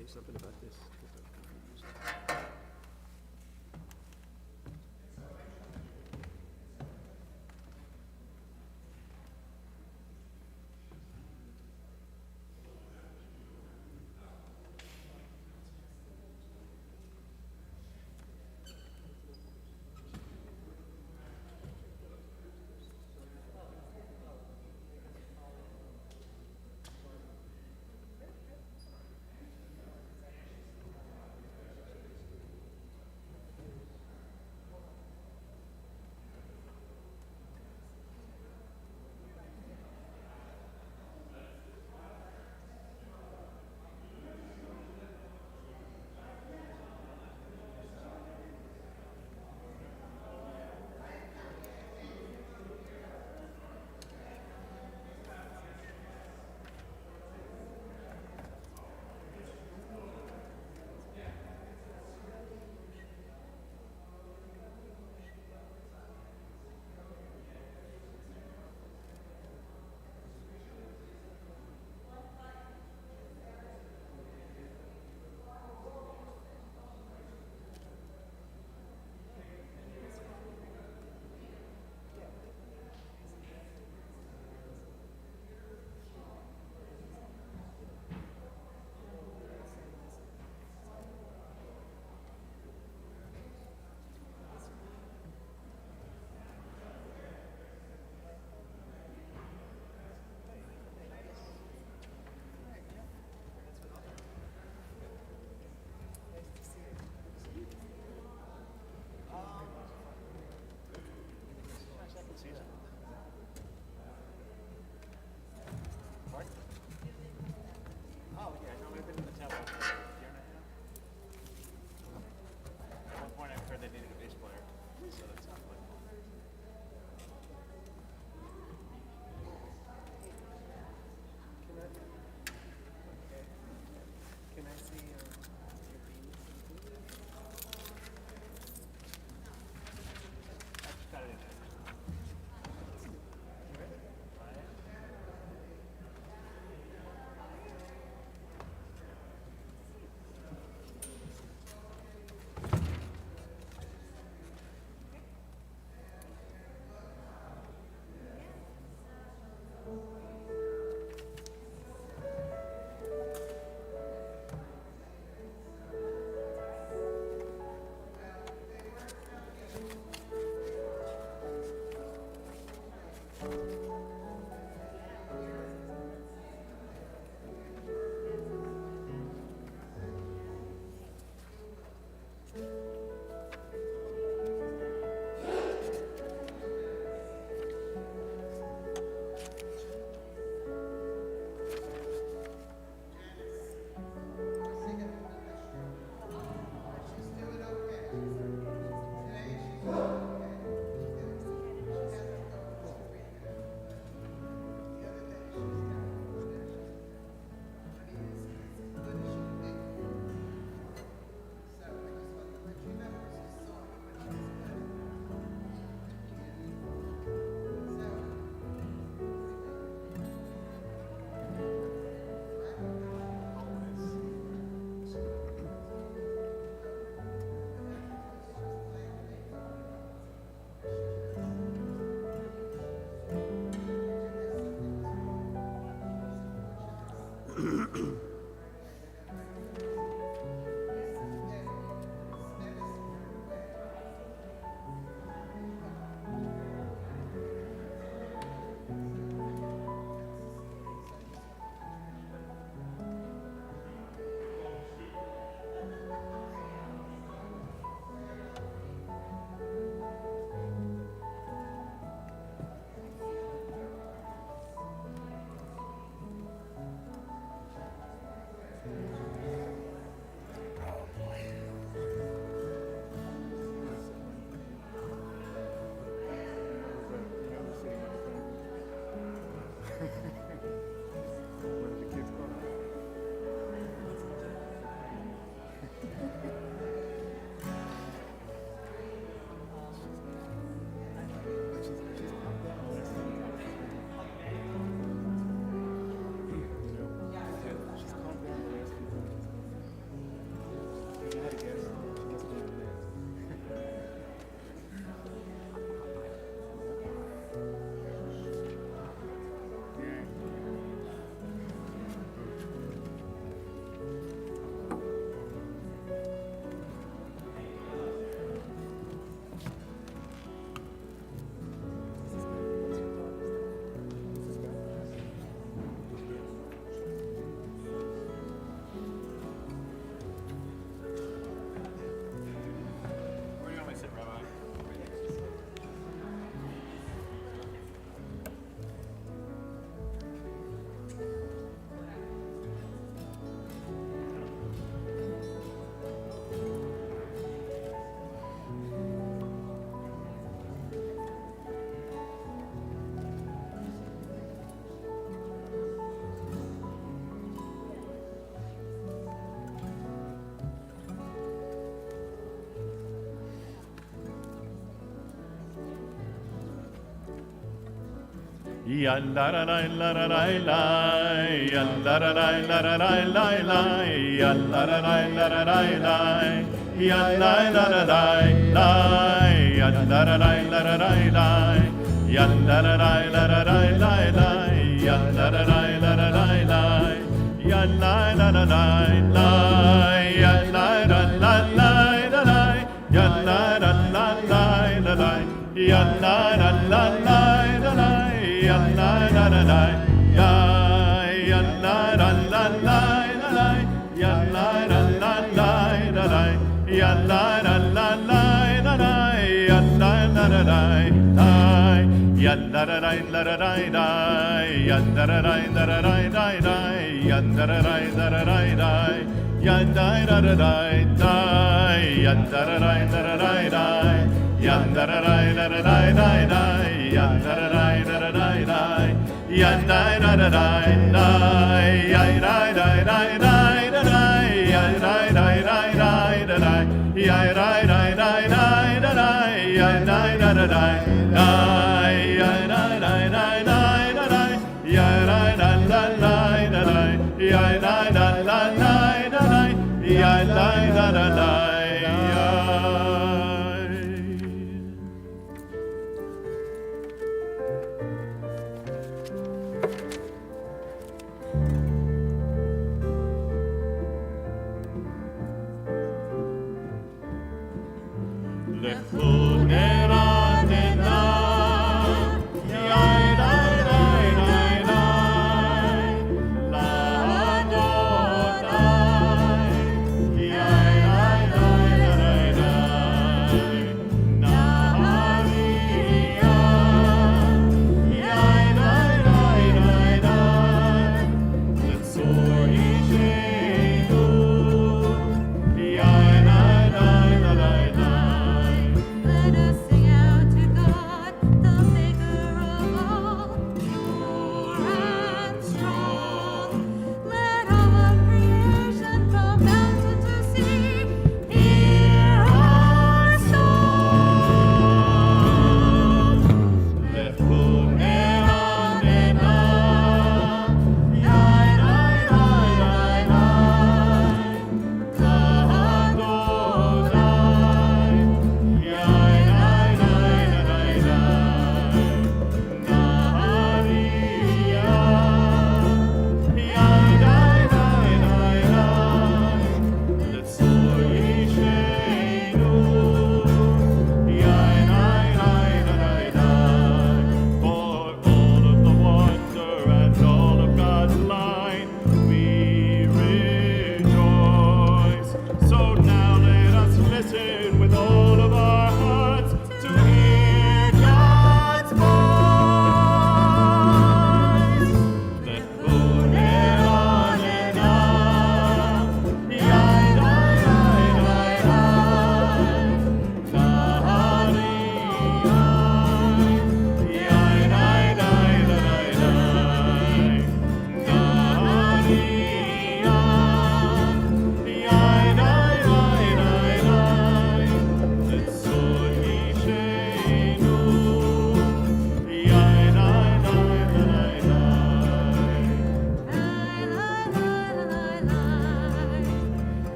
tell you something about this. 'Cause I'm confused.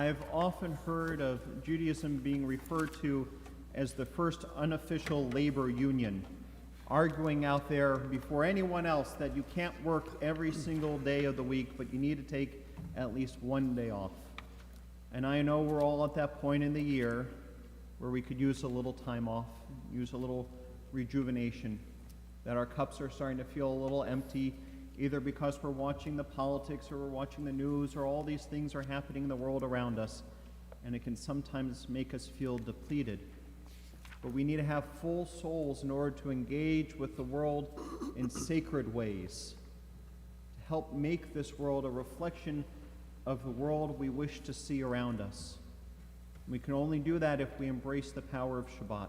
I've often heard of Judaism being referred to as the first unofficial labor union, arguing out there before anyone else that you can't work every single day of the week, but you need to take at least one day off. And I know we're all at that point in the year where we could use a little time off, use a little rejuvenation, that our cups are starting to feel a little empty, either because we're watching the politics or we're watching the news or all these things are happening in the world around us, and it can sometimes make us feel depleted. But we need to have full souls in order to engage with the world in sacred ways, to help make this world a reflection of the world we wish to see around us. We can only do that if we embrace the power of Shabbat.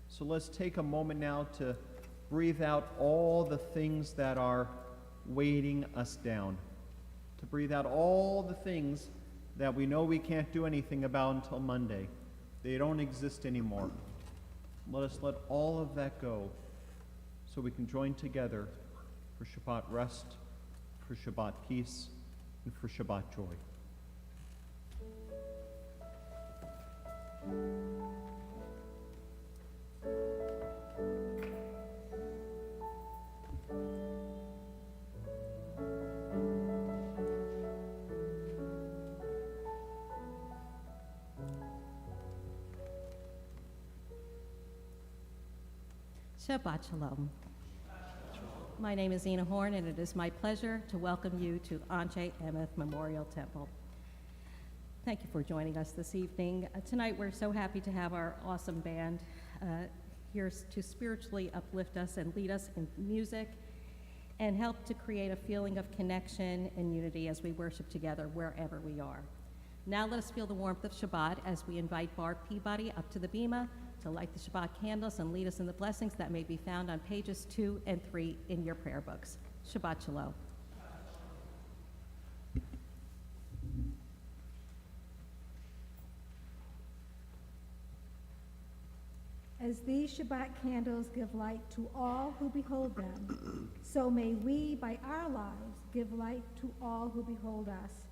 So let's take a moment now to breathe out all the things that are weighting us down. to breathe out all the things that we know we can't do anything about until Monday. They don't exist anymore. Let us let all of that go so we can join together for Shabbat rest, for Shabbat peace, and for Shabbat joy. Shabbat Shalom. My name is Ina Horn, and it is my pleasure to welcome you to Anshe Emeth Memorial Temple. Thank you for joining us this evening. Tonight, we're so happy to have our awesome band here to spiritually uplift us and lead us in music and help to create a feeling of connection and unity as we worship together wherever we are. Now let us feel the warmth of Shabbat as we invite Barb Peabody up to the bima to light the Shabbat candles and lead us in the blessings that may be found on pages 2 and 3 in your prayer books. Shabbat Shalom. As these Shabbat candles give light to all who behold them, so may we, by our lives, give light to all who behold us.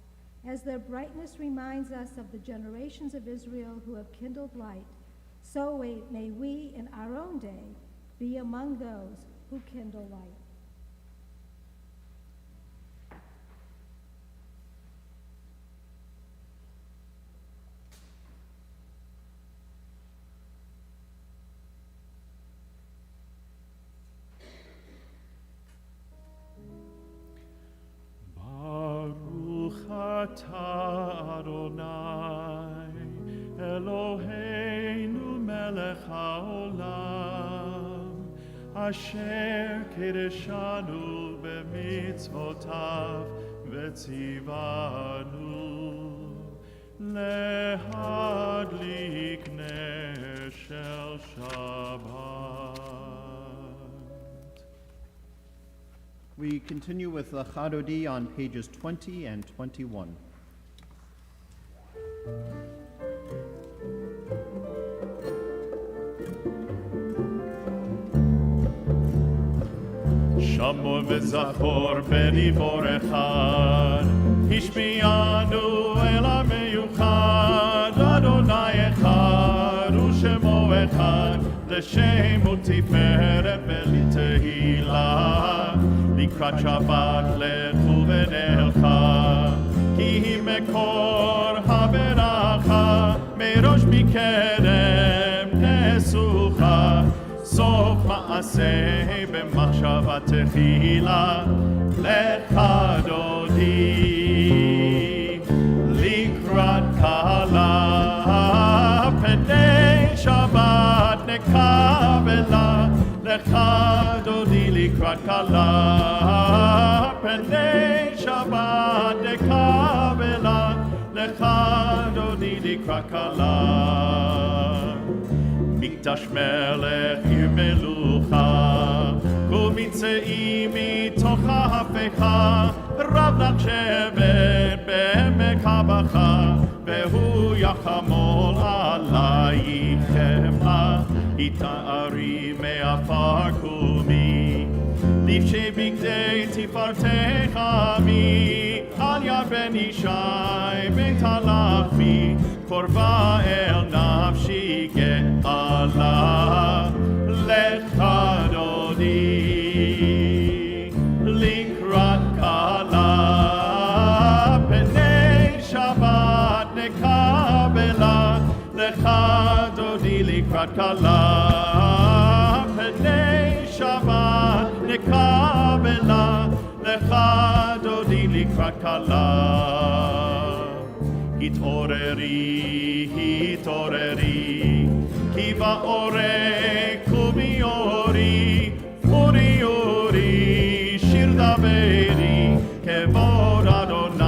As their brightness reminds us of the generations of Israel who have kindled light, so may we, in our own day, be among those who kindle light. Baruch atah Adonai Eloheinu melech haolam asher kiddushanu b'mitzvotav v'tzivanu lehadlik ner shel Shabbat. We continue with the Chadodi on pages 20 and 21. Shamu v'zachor b'dibor echad, Hishmiyanu el ha'meyuchad, Adonai echad, u'shemo echad, l'shem u'tiferet v'litehila, likrat Shabbat lechu v'nelcha, ki hi mekor ha'beracha, merosh mikerem nesucha, סוף מעשה במחשבה תחילה לך דודי לקראת קהלה פני שבת נקבלה לך דודי לקראת קהלה פני שבת נקבלה לך דודי לקראת קהלה מקדש מלך עיר מלוכה, ומצאים מתוך ההפכה, רב נחשבת בעמק הבכה, והוא יחמול עלייך חמלה, יתארי מעפר קומי, לבשי בגדי תפארתך עמי, על יד בן ישי בית הלחמי, קורבה אל נפשי גאלה, לך דודי לקראת קהלה, פני שבת נקבלה, לך דודי לקראת קהלה, פני שבת נקבלה, לך דודי לקראת קהלה. התעוררי, התעוררי, כי באורק קומי אורי, אורי אורי, שיר דברי, כבוד אדוני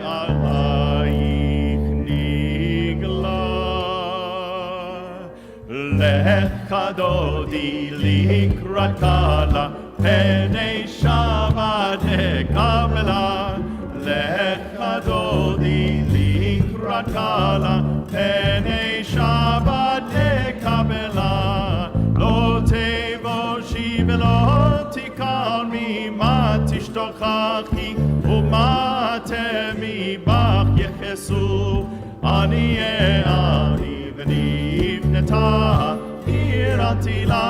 עלייך נגלה. לך דודי לקראת קהלה, פני שבת נקבלה, kala, pene Shabbat nekabela, lo tevoshi velo tikalmi, ma tishtochachi, u'ma temi bach yechesu, ani v'nivneta irati la,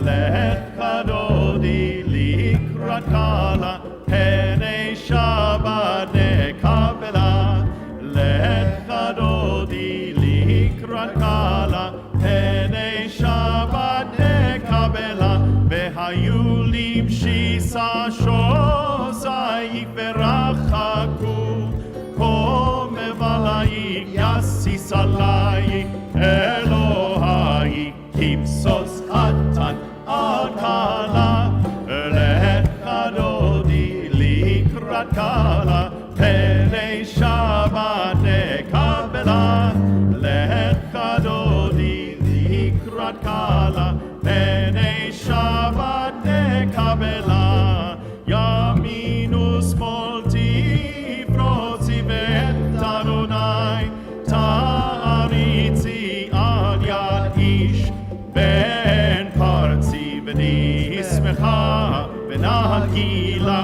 lech kadodi likrat kala, pene Shabbat nekabela, lech kadodi likrat kala, pene Shabbat nekabela, vehayu limshi sa shosai verachaku, kom evalai yassi salai, Elohai kipsos atan akala, lech kadodi likrat kala, pene Shabbat nekabela, lech kadodi likrat kala, pene Shabbat nekabela, yaminus molti prozi vet Adonai, ta'aritzi al yad ish, ben parzi v'nismecha v'nagila,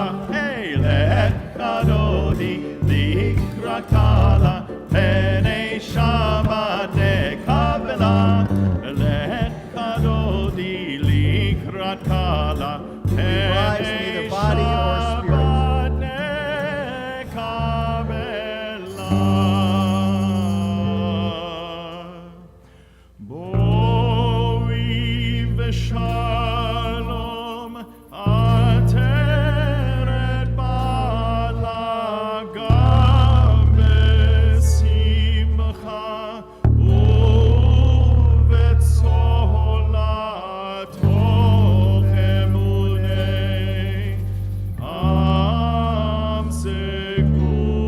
lech kadodi likrat kala, pene Shabbat nekabela, lech kadodi likrat kala, Rise in either body or spirit. Boi v'shalom ateret balagam v'simcha u'v'tzolat toch emunei am segula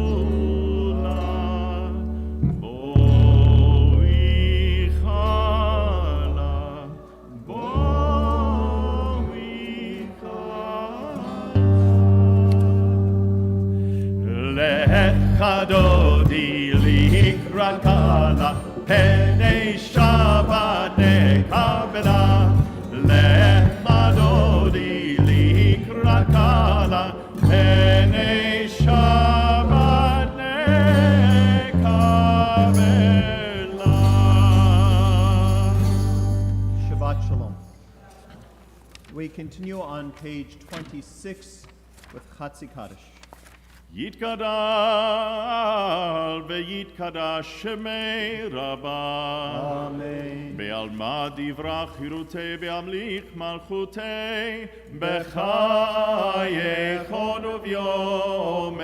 boi chala boi chala lech kadodi likrat kala, pene Shabbat nekabela, lech kadodi likrat kala, pene Shabbat nekabela. Shabbat Shalom. We continue on page 26 with Chatzi Kaddish. Yitkadal veyitkadash shemei Rabbah. Amen. Be'alma divrach hirutei be'amlich malchutei, b'chayechon uvyomechon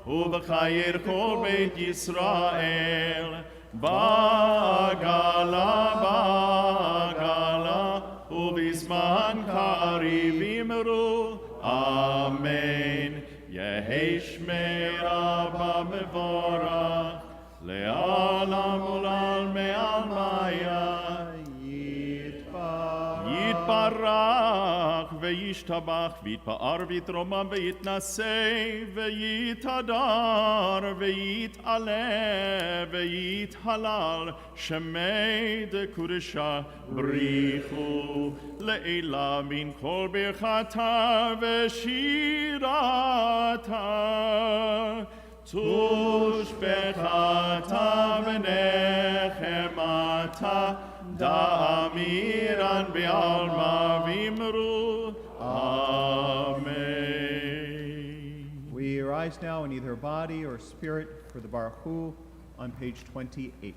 u'b'chayer kol beit Yisrael, bagala u'bizman kariv imru. Amen. Yehi shmei Rabba mevorach, le'alam ulal me'al maya. Yitbarach ve'yishtabach v'yitpa'ar v'yitromam ve'yitnasei ve'yitadar ve'yit'ale ve'yithalal shemei dekurusha brichu le'ila min kol birchata ve'shirata tush bechata v'nechemata da'amiran be'alma v'imru. Amen. We rise now in either body or spirit for the Baruch Hu on page 28.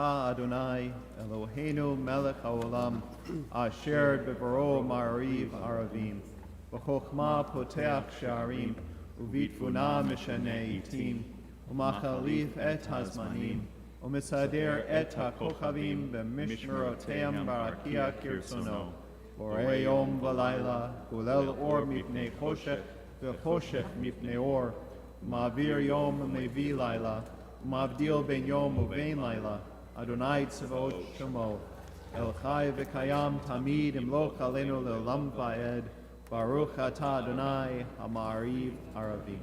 Adonai, Eloheinu melech haolam, asher bevaro ma'ariv aravim, v'chokhma poteach sha'arim, uvitfuna mishanei itim, umachalif et hazmanim, umisader et hakochavim b'mishmeroteim barakia kirsono, borei yom v'layla, kulel or mipnei choshech, v'choshech mipnei or, ma'avir yom mevi layla, umavdil ben yom uvein layla, Adonai tzavot shemo, El chai v'kayam tamid imloch aleinu le'olam va'ed, Baruch atah Adonai ha'ma'ariv aravim.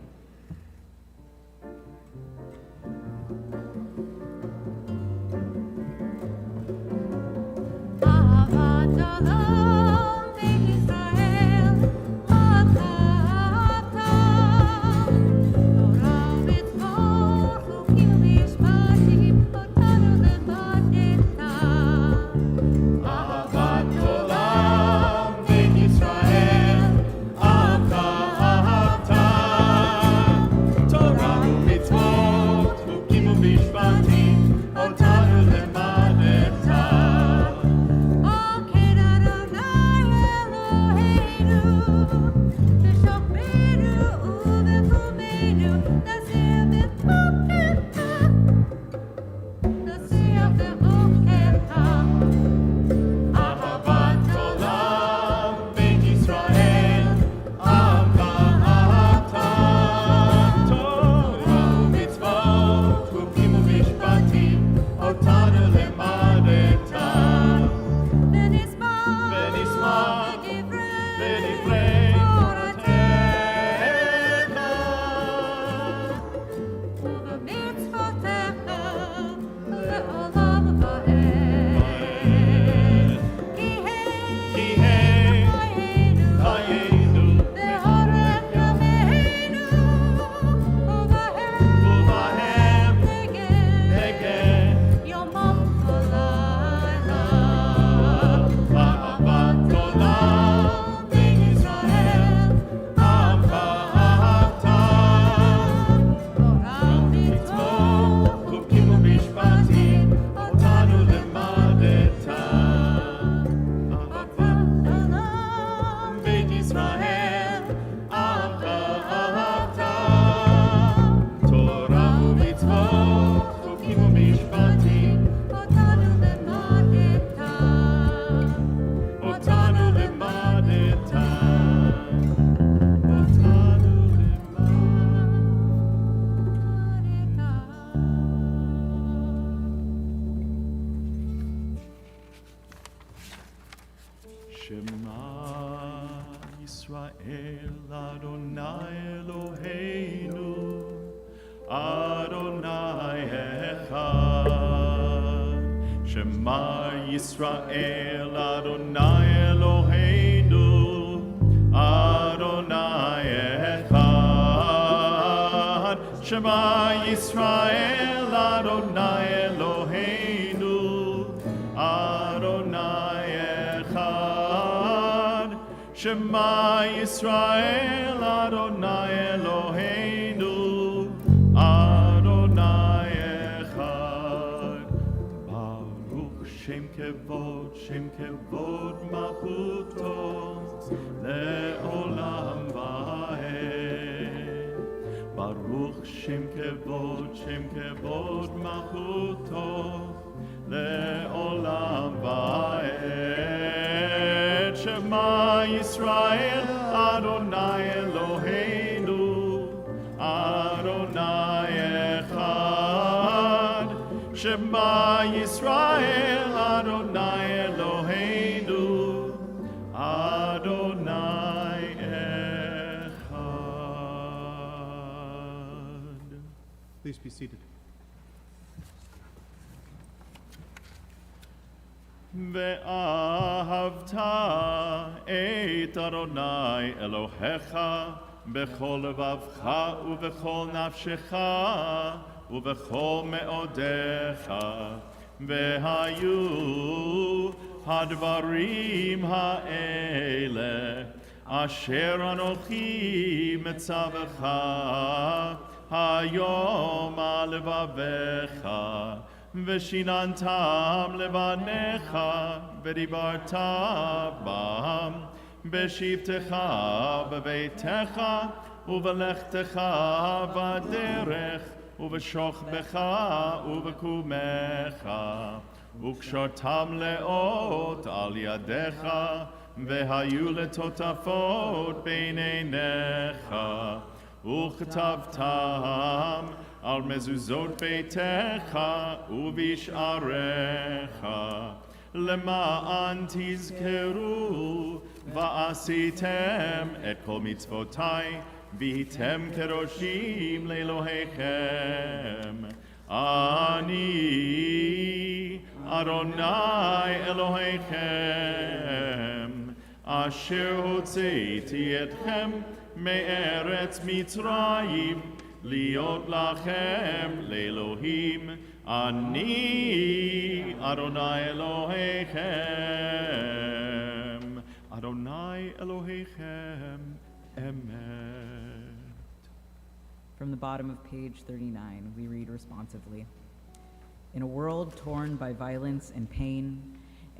Shema Yisrael Adonai Eloheinu Adonai Echad. Shema Yisrael Adonai Eloheinu Adonai Echad. Shema Yisrael Adonai Eloheinu Adonai Echad. Shema Yisrael Adonai Eloheinu Adonai Echad. Baruch Shem Kevod Malchuto Le'olam Va'ed. Baruch Shem Kevod Malchuto Le'olam Va'ed. Shema Yisrael Adonai Eloheinu Adonai Echad. Shema Yisrael Adonai Eloheinu Adonai Echad. Please be seated. ואהבת את אדוני אלוהיך בכל לבבך ובכל נפשך ובכל מאודיך. והיו הדברים האלה אשר אנוכי מצווך היום על לבבך ושיננתם לבניך, ודיברת בם, בשבתך בביתך, ובלכתך בדרך, ובשוכבך ובקומך, וקשרתם לאות על ידיך, והיו לטוטפות בין עיניך, וכתבתם על מזוזות ביתך ובשעריך, למען תזכרו ועשיתם את כל מצוותיי, והייתם קדושים לאלוהיכם. אני אדוני אלוהיכם, אשר הוצאתי אתכם מארץ מצרים, להיות לכם לאלוהים. אני אדוני אלוהיכם, אדוני אלוהיכם, אמת. From the bottom of page 39, we read responsively. In a world torn by violence and pain,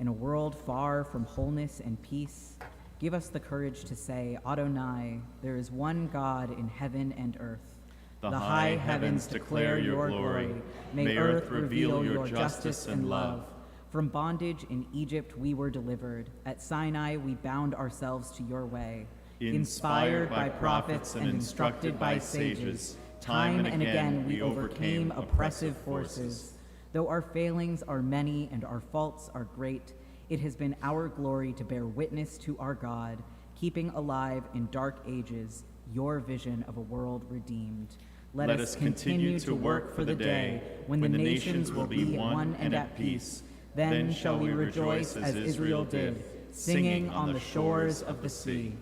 in a world far from wholeness and peace, give us the courage to say, Adonai, there is one God in heaven and earth. The high heavens declare your glory. May earth reveal your justice and love. From bondage in Egypt we were delivered. At Sinai we bound ourselves to your way. Inspired by prophets and instructed by sages, time and again we overcame oppressive forces. Though our failings are many and our faults are great, it has been our glory to bear witness to our God, keeping alive in dark ages your vision of a world redeemed. Let us continue to work for the day when the nations will be one and at peace. Then shall we rejoice as Israel did, singing on the shores of the sea.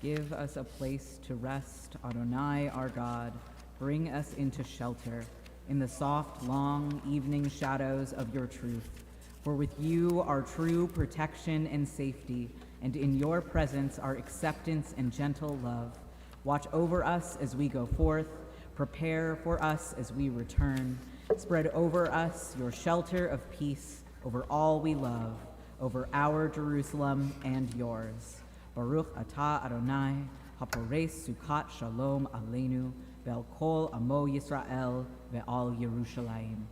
Give us a place to rest, Adonai, our God. Bring us into shelter in the soft, long evening shadows of your truth. For with you are true protection and safety, and in your presence are acceptance and gentle love. Watch over us as we go forth. Prepare for us as we return. Spread over us your shelter of peace over all we love, over our Jerusalem and yours. Baruch atah Adonai, hapores sukat shalom aleinu, ve'al kol amo Yisrael, ve'al Yerushalayim.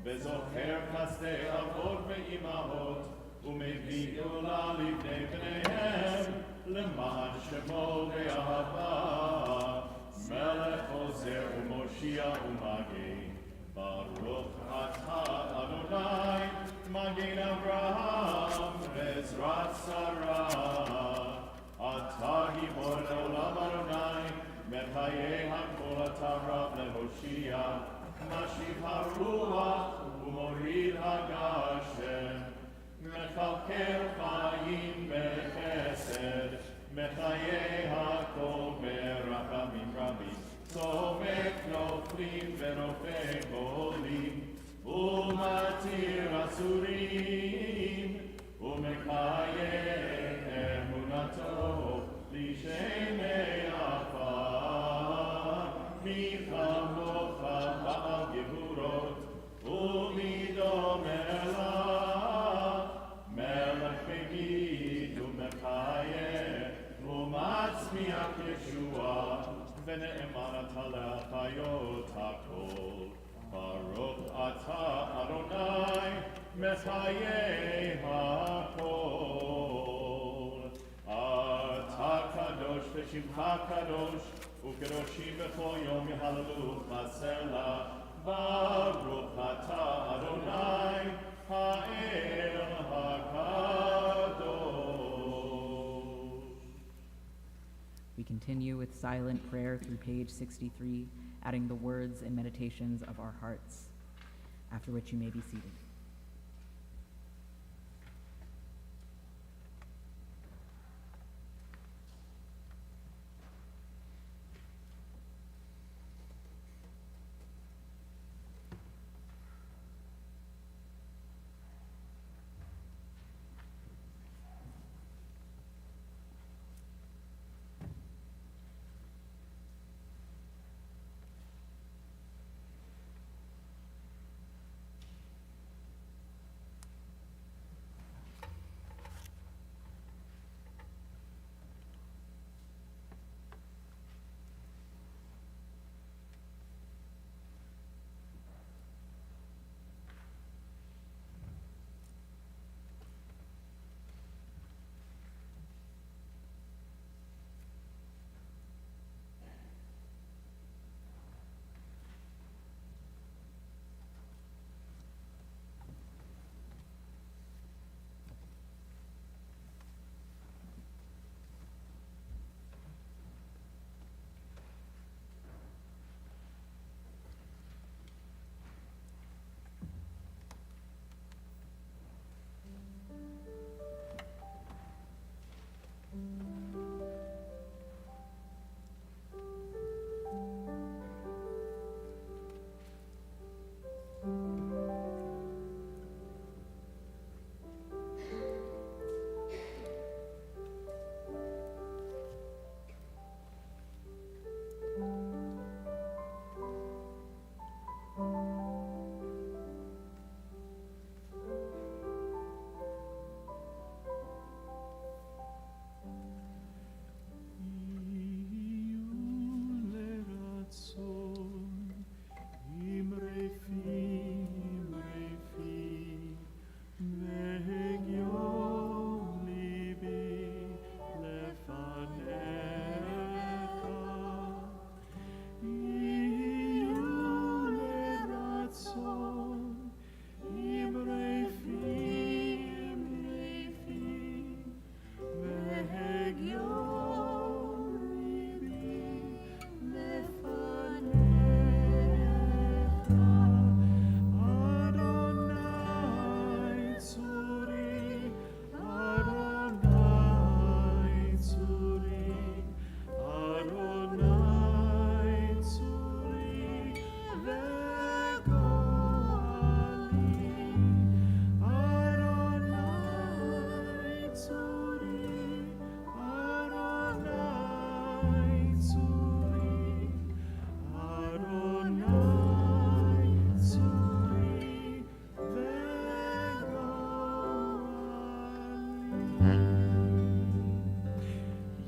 וזוכר חסדי אבות ואימהות ומביא גאולה לבני בניהם למען שמו באהבה מלך עוזר ומושיע ומגן ברוך אתה אדוני מגן אברהם ועזרת שרה אתה גיבור לעולם אדוני מחיי הכל אתה רב להושיע משיב הרוח ומוריד הגשם מכלכל חיים בחסד מחיי הכל ברחמים רבים צומק נופלים ורופא גולים ומתיר אסורים ומקיים אמונתו לשמי עפר מי כמוך בעל גבורות ומדומה לה מלך מגיד ומחיה ומצמיח ישועה ונאמן אתה להחיות הכל ברוך אתה אדוני מחיי הכל אתה קדוש ושמך קדוש וקדושים בכל יום יהללוך בסלע ברוך אתה אדוני האל הקדוש. We continue with silent prayer through page 63, adding the words and meditations of our hearts, after which you may be seated.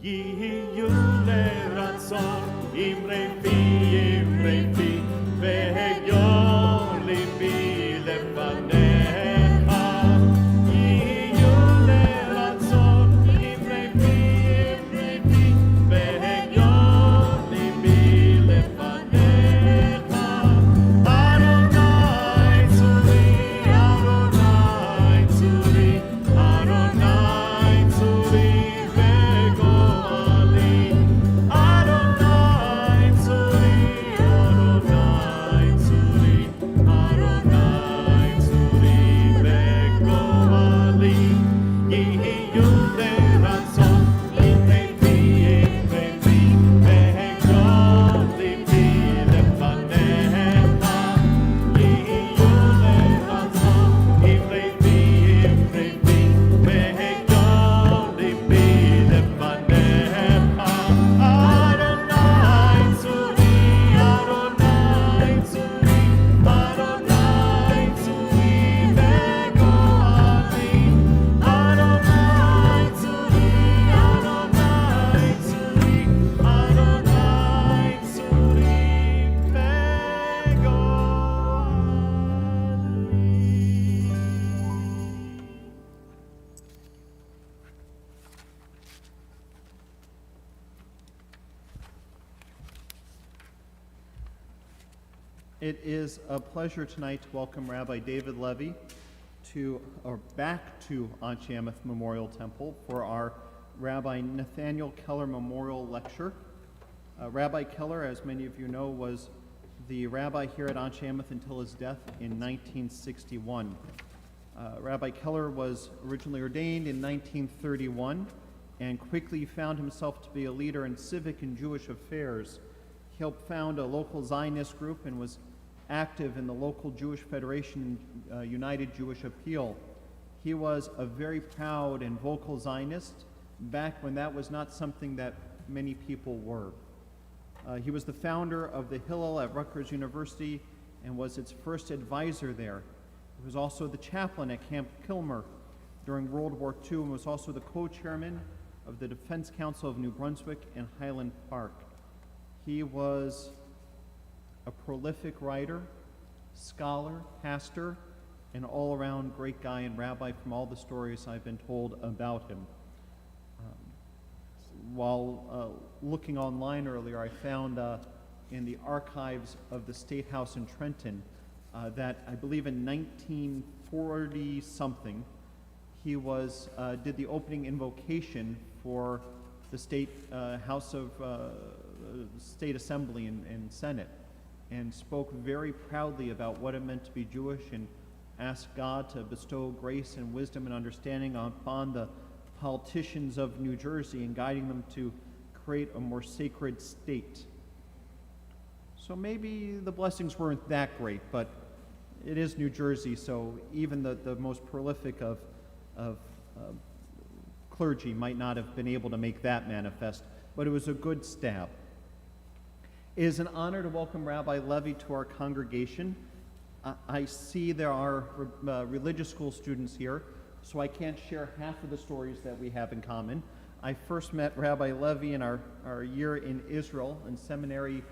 יהיו לרצון אמרי פי והגיון ליבי לפניך יהיו לרצון אמרי פי והגיון ליבי לפניך אדוני צורי אדוני צורי וגואלי אדוני צורי וגואלי יהיו לרצון אמרי פי והגיון ליבי לפניך יהיו לרצון אמרי פי והגיון ליבי לפניך אדוני צורי אדוני צורי וגואלי אדוני צורי וגואלי. It is a pleasure tonight to welcome Rabbi David Levy back to Anshe Emeth Memorial Temple for our Rabbi Nathaniel Keller Memorial Lecture. Rabbi Keller, as many of you know, was the rabbi here at Anshe Emeth until his death in 1961. Rabbi Keller was originally ordained in 1931 and quickly found himself to be a leader in civic and Jewish affairs. He helped found a local Zionist group and was active in the local Jewish Federation, United Jewish Appeal. He was a very proud and vocal Zionist back when that was not something that many people were. He was the founder of the Hillel at Rutgers University and was its first advisor there. He was also the chaplain at Camp Kilmer during World War II and was also the co-chairman of the Defense Council of New Brunswick and Highland Park. He was a prolific writer, scholar, pastor, and all-around great guy and rabbi from all the stories I've been told about him. While looking online earlier, I found in the archives of the State House in Trenton that I believe in 1940-something, he did the opening invocation for the State House of State Assembly and Senate, and spoke very proudly about what it meant to be Jewish and asked God to bestow grace and wisdom and understanding upon the politicians of New Jersey and guiding them to create a more sacred state. So maybe the blessings weren't that great, but it is New Jersey, so even the most prolific of clergy might not have been able to make that manifest, but it was a good stab. It is an honor to welcome Rabbi Levy to our congregation. I see there are religious school students here, so I can't share half of the stories that we have in common. I first met Rabbi Levy in our year in Israel in seminary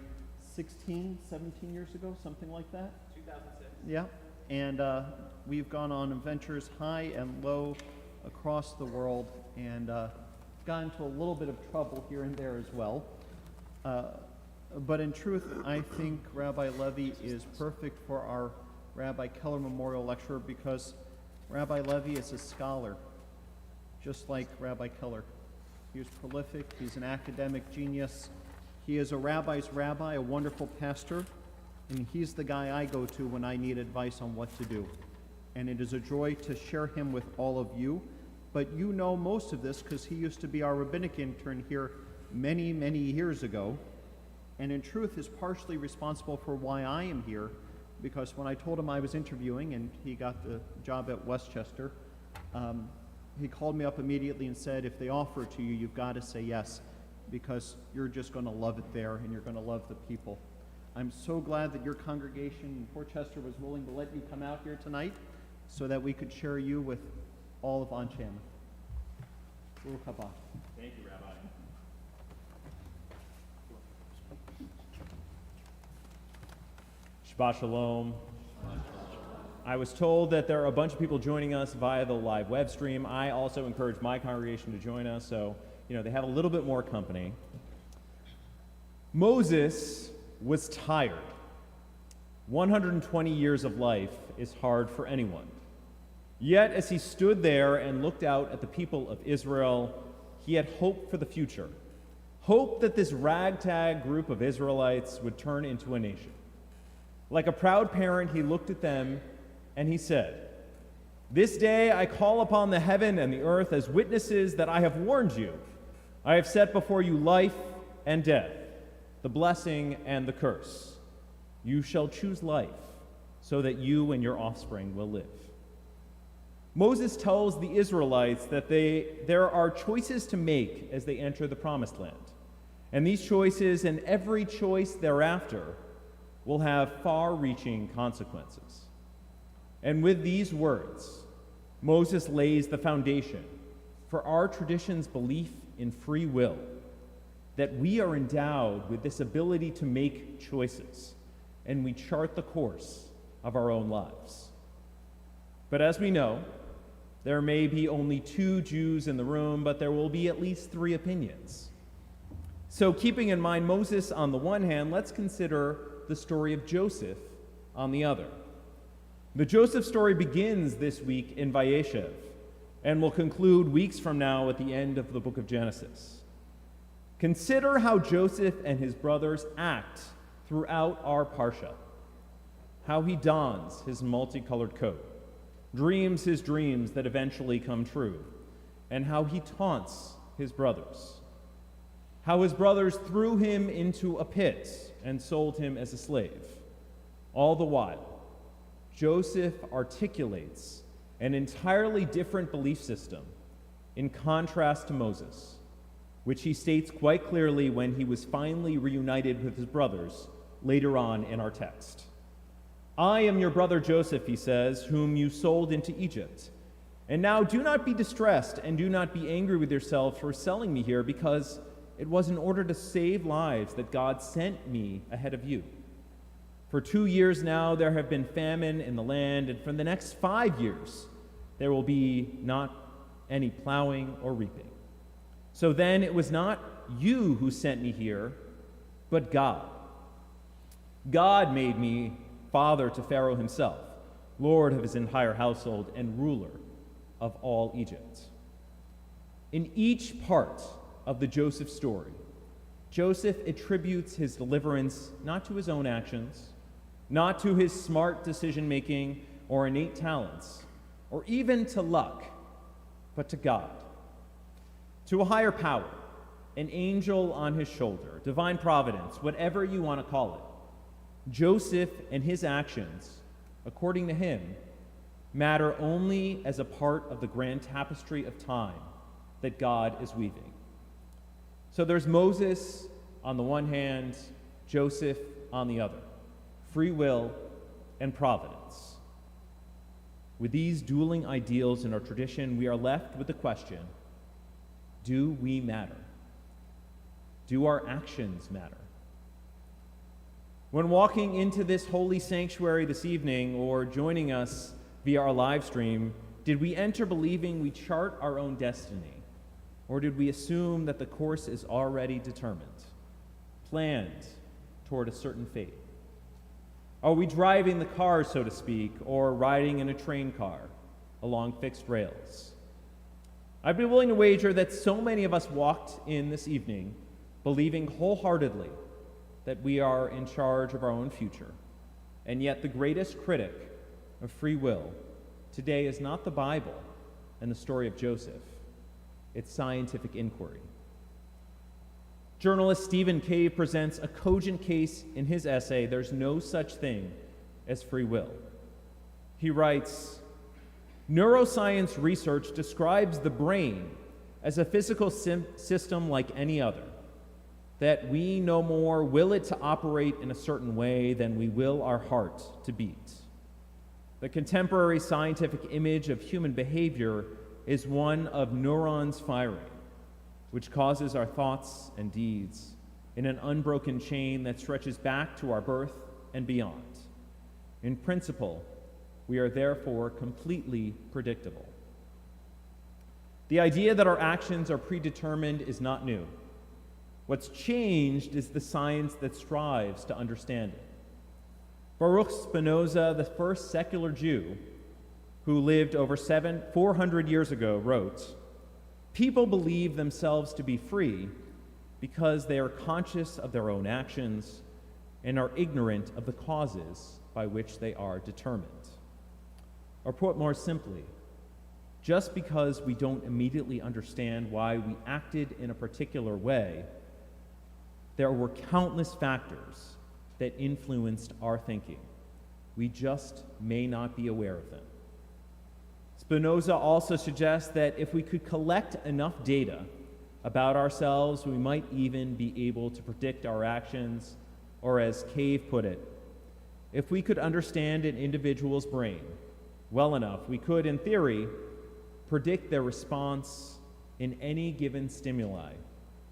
17 years ago, something like that? 2006. Yeah, and we've gone on adventures high and low across the world and got into a little bit of trouble here and there as well. But in truth, I think Rabbi Levy is perfect for our Rabbi Keller Memorial Lecture because Rabbi Levy is a scholar, just like Rabbi Keller. He was prolific, he's an academic genius, he is a rabbi's rabbi, a wonderful pastor, and he's the guy I go to when I need advice on what to do. And it is a joy to share him with all of you, but you know most of this because he used to be our rabbinic intern here many, many years ago, and in truth is partially responsible for why I am here, because when I told him I was interviewing and he got the job at Westchester, he called me up immediately and said, if they offer it to you, you've got to say yes, because you're just going to love it there and you're going to love the people. I'm so glad that your congregation in Portchester was willing to let you come out here tonight so that we could share you with all of Anshe Emeth. Baruch haba. Thank you, Rabbi. Shabbat Shalom. I was told that there are a bunch of people joining us via the live web stream. I also encourage my congregation to join us, so they have a little bit more company. Moses was tired. 120 years of life is hard for anyone. Yet, as he stood there and looked out at the people of Israel, he had hope for the future. Hope that this ragtag group of Israelites would turn into a nation. Like a proud parent, he looked at them and he said, "This day I call upon the heaven and the earth as witnesses that I have warned you. I have set before you life and death, the blessing and the curse. You shall choose life so that you and your offspring will live." Moses tells the Israelites that there are choices to make as they enter the Promised Land. And these choices and every choice thereafter will have far-reaching consequences. And with these words, Moses lays the foundation for our tradition's belief in free will, that we are endowed with this ability to make choices, and we chart the course of our own lives. But as we know, there may be only 2 Jews in the room, but there will be at least 3 opinions. So keeping in mind Moses on the one hand, let's consider the story of Joseph on the other. The Joseph story begins this week in Vayeshev and will conclude weeks from now at the end of the book of Genesis. Consider how Joseph and his brothers act throughout our Parsha, how he dons his multicolored coat, dreams his dreams that eventually come true, and how he taunts his brothers. How his brothers threw him into a pit and sold him as a slave. All the while, Joseph articulates an entirely different belief system in contrast to Moses, which he states quite clearly when he was finally reunited with his brothers later on in our text. "I am your brother Joseph," he says, "whom you sold into Egypt. And now do not be distressed and do not be angry with yourselves for selling me here, because it was in order to save lives that God sent me ahead of you. For 2 years now there have been famine in the land, and for the next 5 years there will be not any plowing or reaping. So then it was not you who sent me here, but God. God made me father to Pharaoh himself, lord of his entire household, and ruler of all Egypt." In each part of the Joseph story, Joseph attributes his deliverance not to his own actions, not to his smart decision-making or innate talents, or even to luck, but to God, to a higher power, an angel on his shoulder, divine providence, whatever you want to call it. Joseph and his actions, according to him, matter only as a part of the grand tapestry of time that God is weaving. So there's Moses on the one hand, Joseph on the other, free will and providence. With these dueling ideals in our tradition, we are left with the question, do we matter? Do our actions matter? When walking into this holy sanctuary this evening or joining us via our live stream, did we enter believing we chart our own destiny? Or did we assume that the course is already determined, planned toward a certain fate? Are we driving the car, so to speak, or riding in a train car along fixed rails? I'd be willing to wager that so many of us walked in this evening believing wholeheartedly that we are in charge of our own future. And yet the greatest critic of free will today is not the Bible and the story of Joseph. It's scientific inquiry. Journalist Stephen Cave presents a cogent case in his essay, "There's No Such Thing as Free Will." He writes, "Neuroscience research describes the brain as a physical system like any other, that we no more will it to operate in a certain way than we will our heart to beat. The contemporary scientific image of human behavior is one of neurons firing, which causes our thoughts and deeds in an unbroken chain that stretches back to our birth and beyond. In principle, we are therefore completely predictable. The idea that our actions are predetermined is not new. What's changed is the science that strives to understand it. Baruch Spinoza, the first secular Jew who lived over 400 years ago, wrote, "People believe themselves to be free because they are conscious of their own actions and are ignorant of the causes by which they are determined." Or put more simply, just because we don't immediately understand why we acted in a particular way, there were countless factors that influenced our thinking. We just may not be aware of them. Spinoza also suggests that if we could collect enough data about ourselves, we might even be able to predict our actions, or as Cave put it, if we could understand an individual's brain well enough, we could, in theory, predict their response in any given stimuli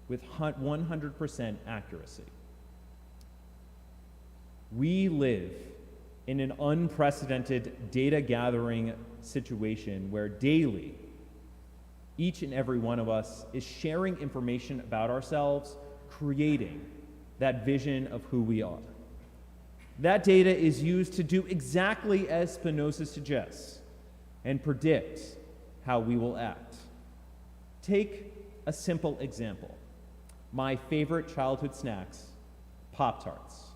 with 100% accuracy. We live in an unprecedented data gathering situation where daily, each and every one of us is sharing information about ourselves, creating that vision of who we are. That data is used to do exactly as Spinoza suggests and predict how we will act. Take a simple example. My favorite childhood snacks, Pop-Tarts.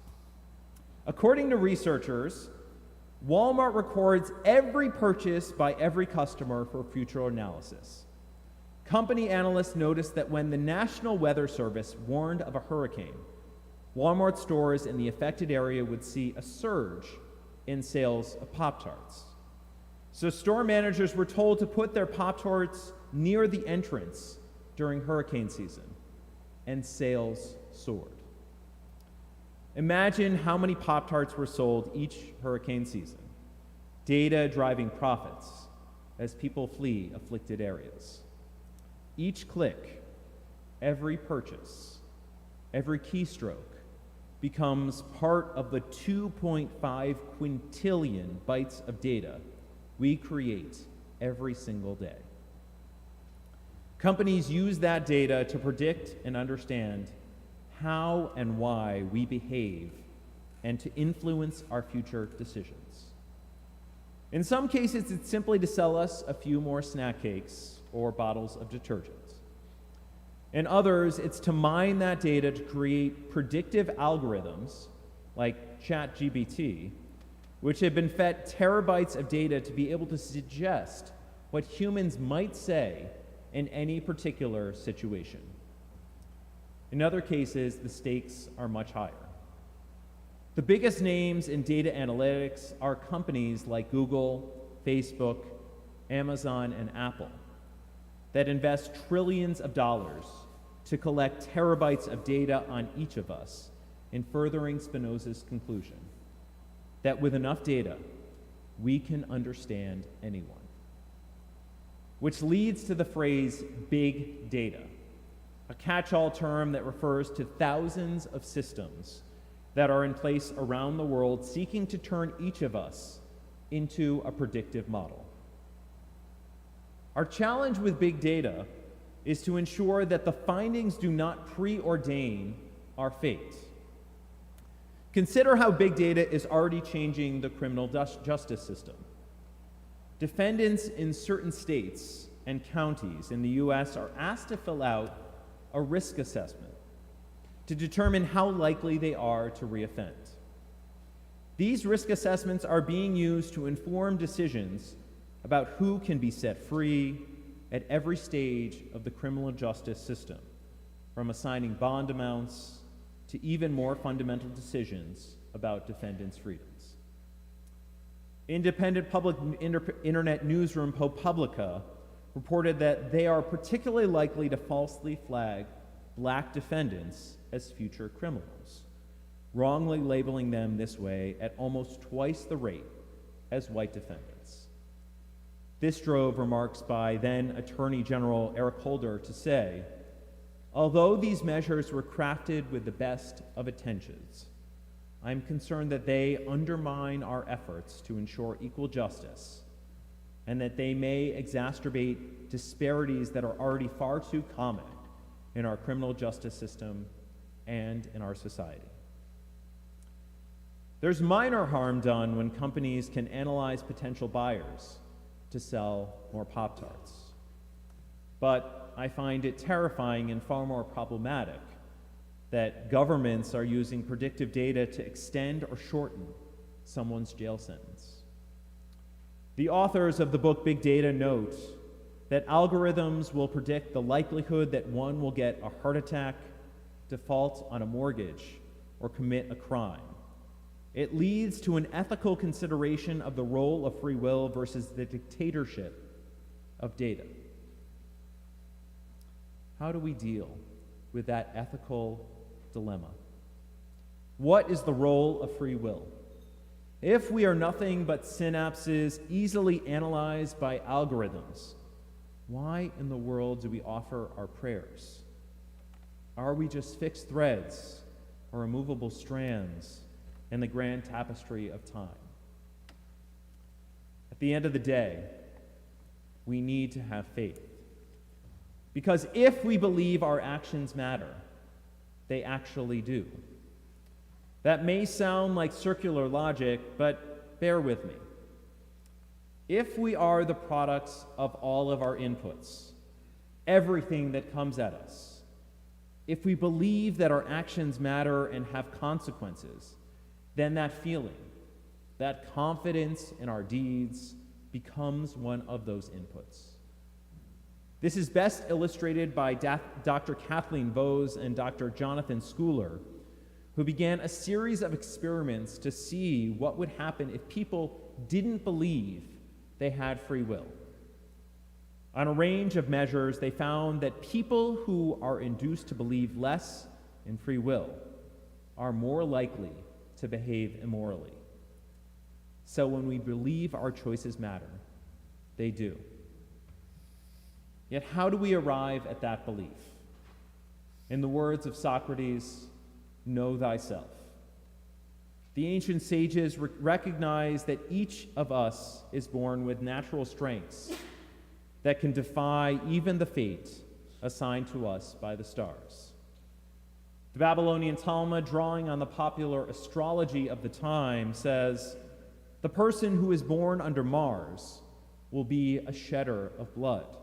According to researchers, Walmart records every purchase by every customer for future analysis. Company analysts noticed that when the National Weather Service warned of a hurricane, Walmart stores in the affected area would see a surge in sales of Pop-Tarts. So store managers were told to put their Pop-Tarts near the entrance during hurricane season, and sales soared. Imagine how many Pop-Tarts were sold each hurricane season. Data driving profits as people flee afflicted areas. Each click, every purchase, every keystroke becomes part of the 2.5 quintillion bytes of data we create every single day. Companies use that data to predict and understand how and why we behave and to influence our future decisions. In some cases, it's simply to sell us a few more snack cakes or bottles of detergent. In others, it's to mine that data to create predictive algorithms like ChatGPT, which have been fed terabytes of data to be able to suggest what humans might say in any particular situation. In other cases, the stakes are much higher. The biggest names in data analytics are companies like Google, Facebook, Amazon, and Apple that invest trillions of dollars to collect terabytes of data on each of us in furthering Spinoza's conclusion that with enough data, we can understand anyone. Which leads to the phrase big data, a catch-all term that refers to thousands of systems that are in place around the world seeking to turn each of us into a predictive model. Our challenge with big data is to ensure that the findings do not preordain our fate. Consider how big data is already changing the criminal justice system. Defendants in certain states and counties in the U.S. are asked to fill out a risk assessment to determine how likely they are to reoffend. These risk assessments are being used to inform decisions about who can be set free at every stage of the criminal justice system, from assigning bond amounts to even more fundamental decisions about defendants' freedoms. Independent public internet newsroom ProPublica reported that they are particularly likely to falsely flag black defendants as future criminals, wrongly labeling them this way at almost twice the rate as white defendants. This drove remarks by then Attorney General Eric Holder to say, although these measures were crafted with the best of intentions, I'm concerned that they undermine our efforts to ensure equal justice and that they may exacerbate disparities that are already far too common in our criminal justice system and in our society. There's minor harm done when companies can analyze potential buyers to sell more Pop-Tarts. But I find it terrifying and far more problematic that governments are using predictive data to extend or shorten someone's jail sentence. The authors of the book Big Data note that algorithms will predict the likelihood that one will get a heart attack, default on a mortgage, or commit a crime. It leads to an ethical consideration of the role of free will versus the dictatorship of data. How do we deal with that ethical dilemma? What is the role of free will? If we are nothing but synapses easily analyzed by algorithms, why in the world do we offer our prayers? Are we just fixed threads or immovable strands in the grand tapestry of time? At the end of the day, we need to have faith. Because if we believe our actions matter, they actually do. That may sound like circular logic, but bear with me. If we are the products of all of our inputs, everything that comes at us, if we believe that our actions matter and have consequences, then that feeling, that confidence in our deeds, becomes one of those inputs. This is best illustrated by Dr. Kathleen Vose and Dr. Jonathan Schooler, who began a series of experiments to see what would happen if people didn't believe they had free will. On a range of measures, they found that people who are induced to believe less in free will are more likely to behave immorally. So when we believe our choices matter, they do. Yet how do we arrive at that belief? In the words of Socrates, know thyself. The ancient sages recognized that each of us is born with natural strengths that can defy even the fate assigned to us by the stars. The Babylonian Talmud, drawing on the popular astrology of the time, says, "The person who is born under Mars will be a shedder of blood."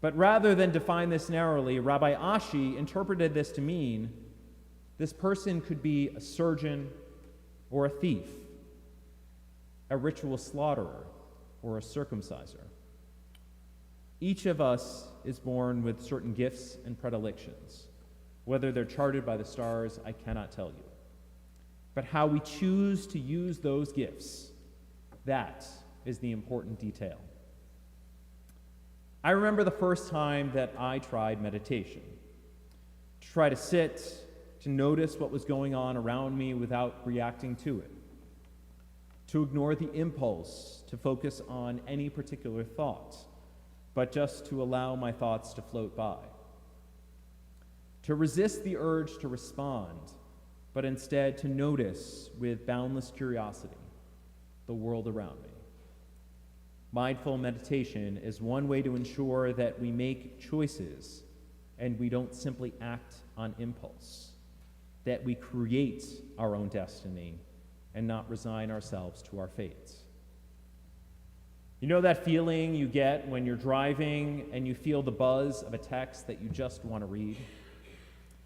But rather than define this narrowly, Rabbi Ashi interpreted this to mean this person could be a surgeon or a thief, a ritual slaughterer or a circumciser. Each of us is born with certain gifts and predilections. Whether they're charted by the stars, I cannot tell you. But how we choose to use those gifts, that is the important detail. I remember the first time that I tried meditation. To try to sit, to notice what was going on around me without reacting to it. To ignore the impulse to focus on any particular thought, but just to allow my thoughts to float by. To resist the urge to respond, but instead to notice with boundless curiosity the world around me. Mindful meditation is one way to ensure that we make choices and we don't simply act on impulse, that we create our own destiny and not resign ourselves to our fate. You know that feeling you get when you're driving and you feel the buzz of a text that you just want to read?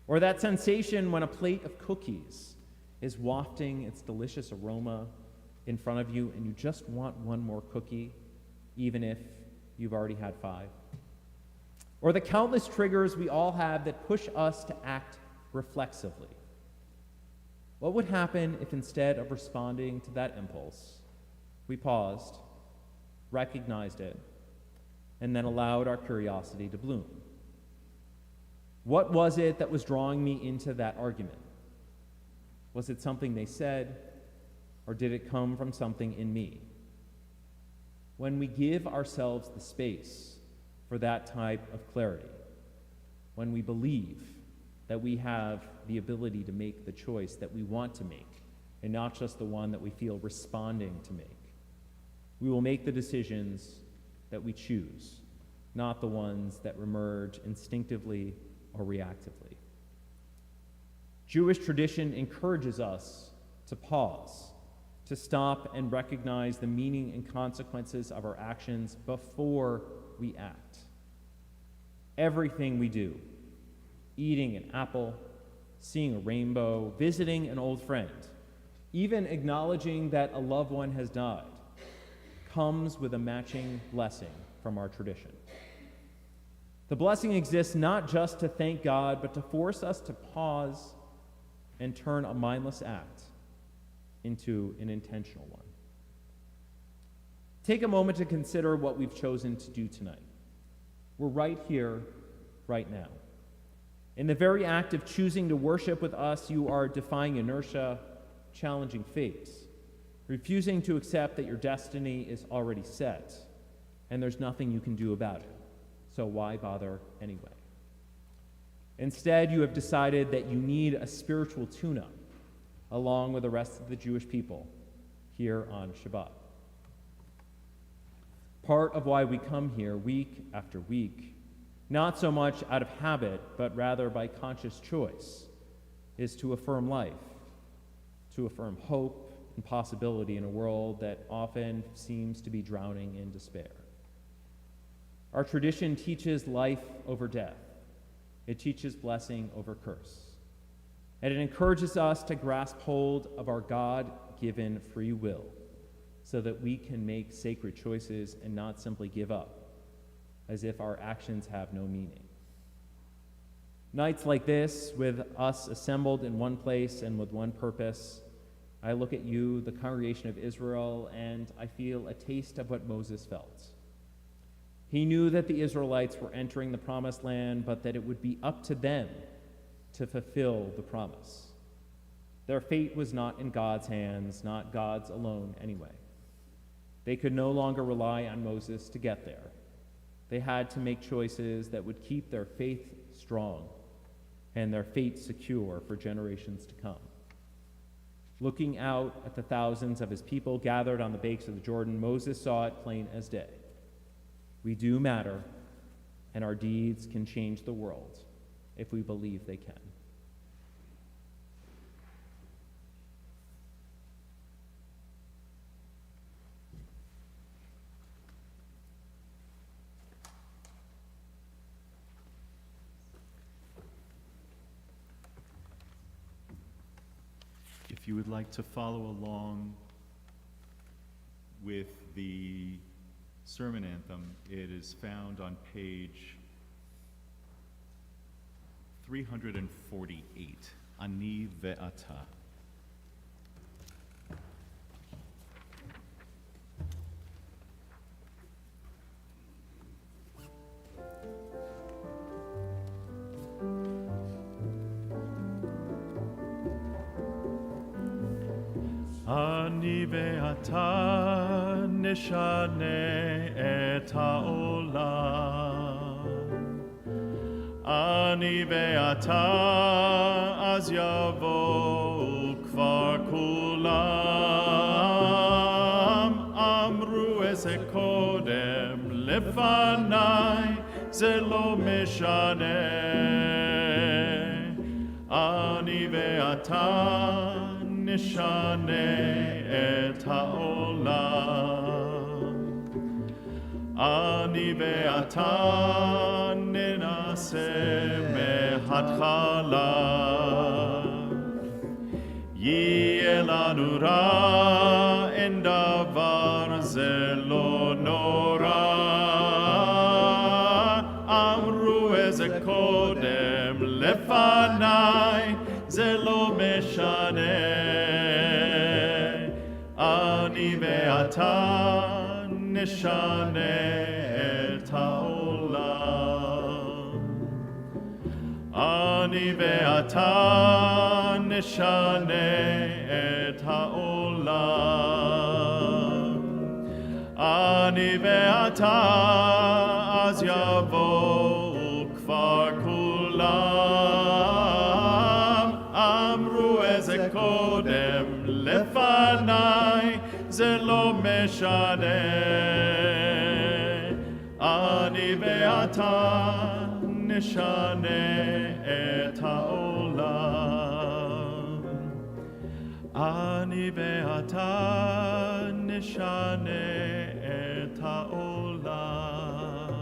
Or that sensation when a plate of cookies is wafting its delicious aroma in front of you and you just want one more cookie, even if you've already had 5? Or the countless triggers we all have that push us to act reflexively. What would happen if instead of responding to that impulse, we paused, recognized it, and then allowed our curiosity to bloom? What was it that was drawing me into that argument? Was it something they said, or did it come from something in me? When we give ourselves the space for that type of clarity, when we believe that we have the ability to make the choice that we want to make, and not just the one that we feel responding to make. We will make the decisions that we choose, not the ones that emerge instinctively or reactively. Jewish tradition encourages us to pause, to stop and recognize the meaning and consequences of our actions before we act. Everything we do, eating an apple, seeing a rainbow, visiting an old friend, even acknowledging that a loved one has died, comes with a matching blessing from our tradition. The blessing exists not just to thank God, but to force us to pause and turn a mindless act into an intentional one. Take a moment to consider what we've chosen to do tonight. We're right here, right now. In the very act of choosing to worship with us, you are defying inertia, challenging fate, refusing to accept that your destiny is already set, and there's nothing you can do about it. So why bother anyway? Instead, you have decided that you need a spiritual tune-up, along with the rest of the Jewish people here on Shabbat. Part of why we come here week after week, not so much out of habit, but rather by conscious choice, is to affirm life, to affirm hope and possibility in a world that often seems to be drowning in despair. Our tradition teaches life over death. It teaches blessing over curse. And it encourages us to grasp hold of our God-given free will so that we can make sacred choices and not simply give up, as if our actions have no meaning. Nights like this, with us assembled in one place and with one purpose, I look at you, the congregation of Israel, and I feel a taste of what Moses felt. He knew that the Israelites were entering the promised land, but that it would be up to them to fulfill the promise. Their fate was not in God's hands, not God's alone anyway. They could no longer rely on Moses to get there. They had to make choices that would keep their faith strong and their fate secure for generations to come. Looking out at the thousands of his people gathered on the banks of the Jordan, Moses saw it plain as day. We do matter, and our deeds can change the world if we believe they can. If you would like to follow along with the sermon anthem, it is found on page 348, Ani Ve'ata. Ani ve'ata nishane et ha'olam. Ani ve'ata az yavo kvar kulam. Amru eze kodem lefanai ze lo meshane. Ani ve'ata nishane et ha'olam. Ani ve'ata nenase mehatchala. Yeh lanu ra en davar ze lo nora. Amru eze kodem lefanai ze lo meshane. Ani ve'ata nishane et ha'olam. Ani ve'ata nishane et ha'olam. Ani ve'ata az yavo kvar kulam. נעשה קודם לפניי, זה לא משנה. אני ואתה נשנה את העולם. אני ואתה נשנה את העולם.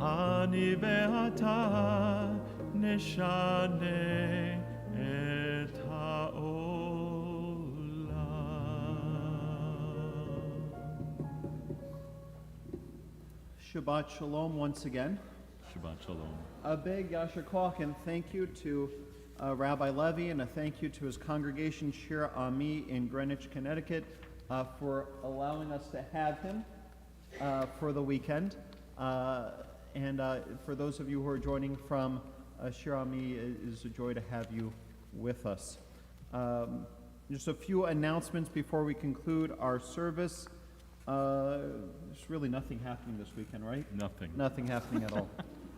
אני ואתה נשנה את העולם. Shabbat Shalom once again. Shabbat Shalom. A big Yasher Koach and thank you to Rabbi Levy, and a thank you to his congregation, Shir Ami in Greenwich, Connecticut, for allowing us to have him for the weekend. And for those of you who are joining from Shir Ami, it is a joy to have you with us. Just a few announcements before we conclude our service. There's really nothing happening this weekend, right? Nothing. Nothing happening at all.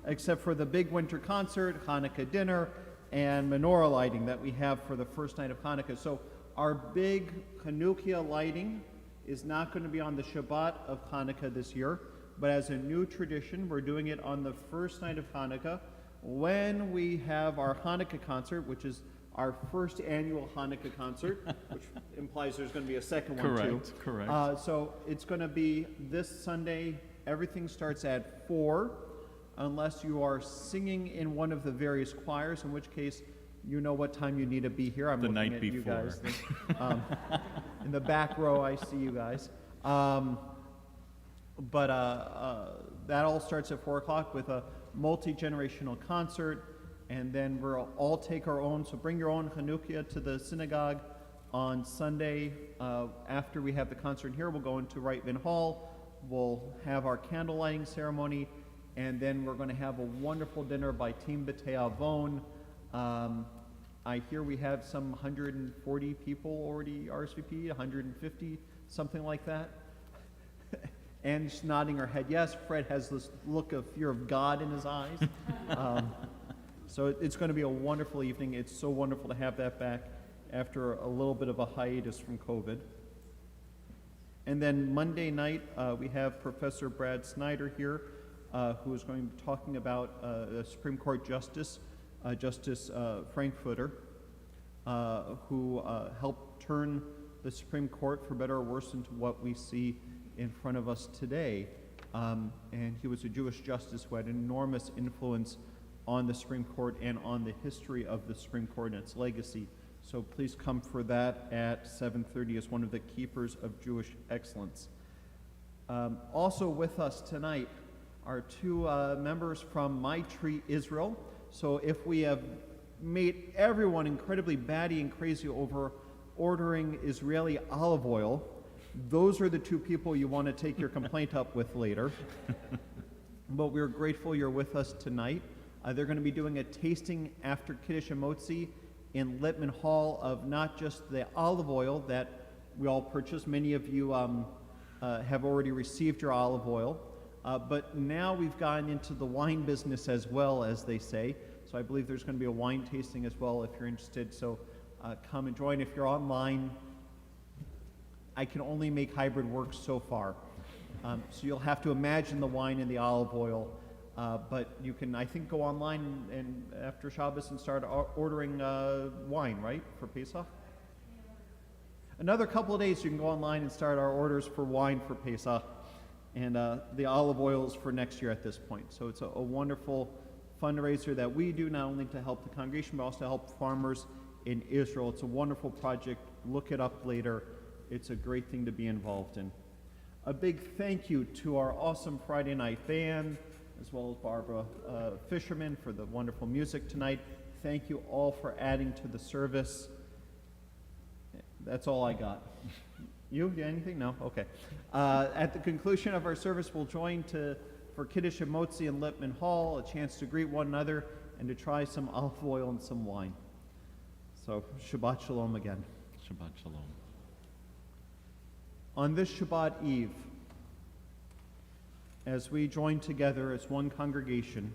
Except for the big winter concert, Hanukkah dinner, and menorah lighting that we have for the first night of Hanukkah. So our big Hanukkah lighting is not going to be on the Shabbat of Hanukkah this year, but as a new tradition, we're doing it on the first night of Hanukkah when we have our Hanukkah concert, which is our first annual Hanukkah concert, which implies there's going to be a second one too. Correct. So it's going to be this Sunday. Everything starts at 4, unless you are singing in one of the various choirs, in which case you know what time you need to be here. I'm The looking night at you before. guys. In the back row, I see you guys. But that all starts at 4 o'clock with a multi-generational concert, and then we'll all take our own. So bring your own Hanukkah to the synagogue on Sunday. After we have the concert here, we'll go into Reitman Hall. We'll have our candle lighting ceremony, and then we're going to have a wonderful dinner by Team B'tei Avon. I hear we have some 140 people already RSVP, 150, something like that. And she's nodding her head yes. Fred has this look of fear of God in his eyes. So it's going to be a wonderful evening. It's so wonderful to have that back after a little bit of a hiatus from COVID. And then Monday night, we have Professor Brad Snyder here, who is going to be talking about a Supreme Court Justice, Justice Frankfurter, who helped turn the Supreme Court, for better or worse, into what we see in front of us today. And he was a Jewish justice who had enormous influence on the Supreme Court and on the history of the Supreme Court and its legacy. So please come for that at 7:30 as one of the keepers of Jewish excellence. Also with us tonight are 2 members from My Tree Israel. So if we have made everyone incredibly batty and crazy over ordering Israeli olive oil, those are the 2 people you want to take your complaint up with later. But we're grateful you're with us tonight. They're going to be doing a tasting after Kiddush and Motzi in Littman Hall of not just the olive oil that we all purchased. Many of you have already received your olive oil. But now we've gotten into the wine business as well, as they say. So I believe there's going to be a wine tasting as well if you're interested. So come and join. If you're online, I can only make hybrid work so far. So you'll have to imagine the wine and the olive oil. But you can, I think, go online and after Shabbos and start ordering wine, right, for Pesach? Another couple of days you can go online and start our orders for wine for Pesach and the olive oils for next year at this point. So it's a wonderful fundraiser that we do not only to help the congregation but also to help farmers in Israel. It's a wonderful project. Look it up later. It's a great thing to be involved in. A big thank you to our awesome Friday night band, as well as Barbara Fisherman for the wonderful music tonight. Thank you all for adding to the service. That's all I got. You? Anything? No? Okay. At the conclusion of our service, we'll join for Kiddush and Motzi in Littman Hall, a chance to greet one another and to try some olive oil and some wine. So, Shabbat Shalom again. Shabbat Shalom. On this Shabbat Eve, as we join together as one congregation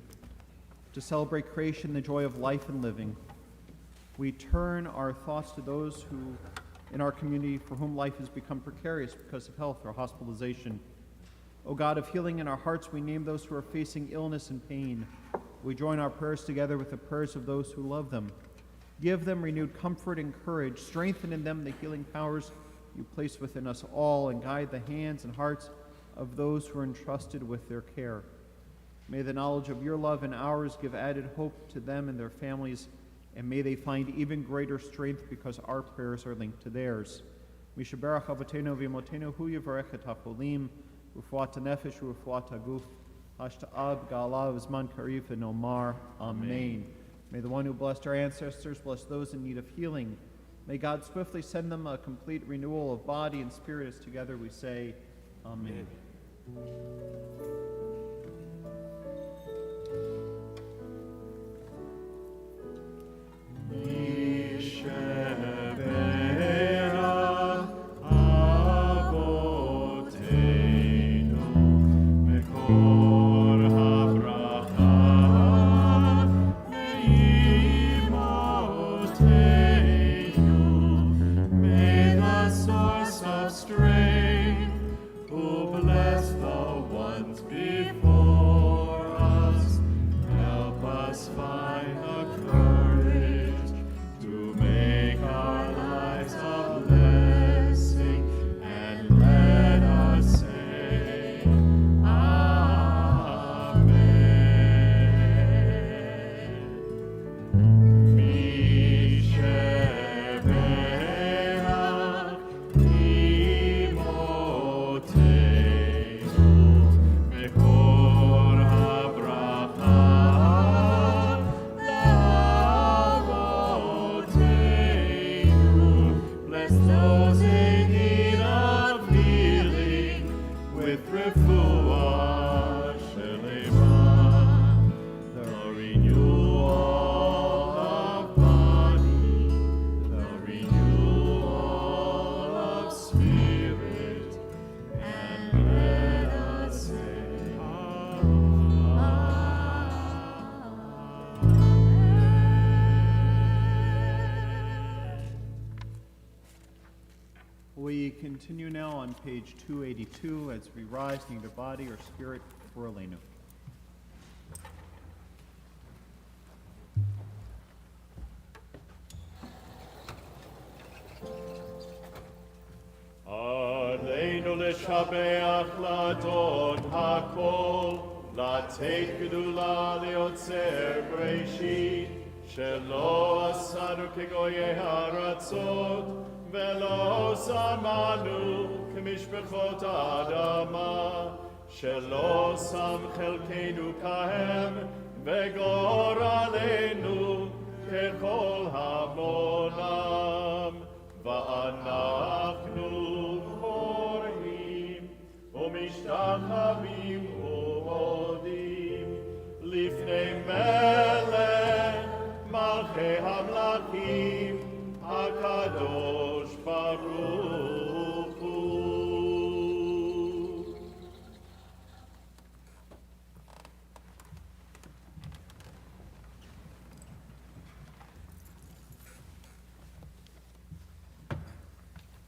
to celebrate creation, the joy of life and living, We turn our thoughts to those who, in our community, for whom life has become precarious because of health or hospitalization. O God of healing, in our hearts we name those who are facing illness and pain. We join our prayers together with the prayers of those who love them. Give them renewed comfort and courage. Strengthen in them the healing powers you place within us all, and guide the hands and hearts of those who are entrusted with their care. May the knowledge of your love and ours give added hope to them and their families, and may they find even greater strength because our prayers are linked to theirs. Mishaberach Avotenu v'Imotenu hu yivarech et hacholim, ufuat nefesh ufuat guf, hashta'ab ga'alav zman karif v'nomar. Amen. May the one who blessed our ancestors bless those in need of healing. May God swiftly send them a complete renewal of body and spirit as together we say, Amen. We continue now on page 282 as we rise neither body or spirit for Elenu. עלינו לשבח לאדון הכל, לתת גדולה ליוצר בראשית, שלא עשנו כגויי הארצות, ולא שמנו כמשפחות האדמה, שלא שם חלקנו כהם, וגורלנו ככל המונם. ואנחנו קוראים ומשתחווים ומודים לפני מלך מלכי המלכים הקדוש ברוך הוא.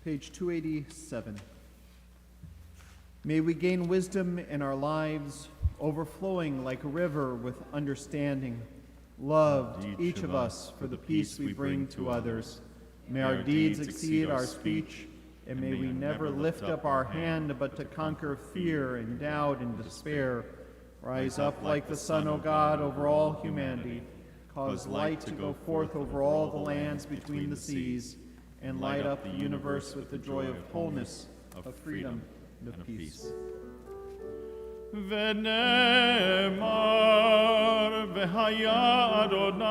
Page 287. May we gain wisdom in our lives, overflowing like a river with understanding. Love each of us for the peace we bring to others. May our deeds exceed our speech, and may we never lift up our hand but to conquer fear and doubt and despair. Rise up like the sun, O God, over all humanity. Cause light to go forth over all the lands between the seas, and light up the universe with the joy of wholeness, of freedom, and of peace. ונאמר והיה אדוני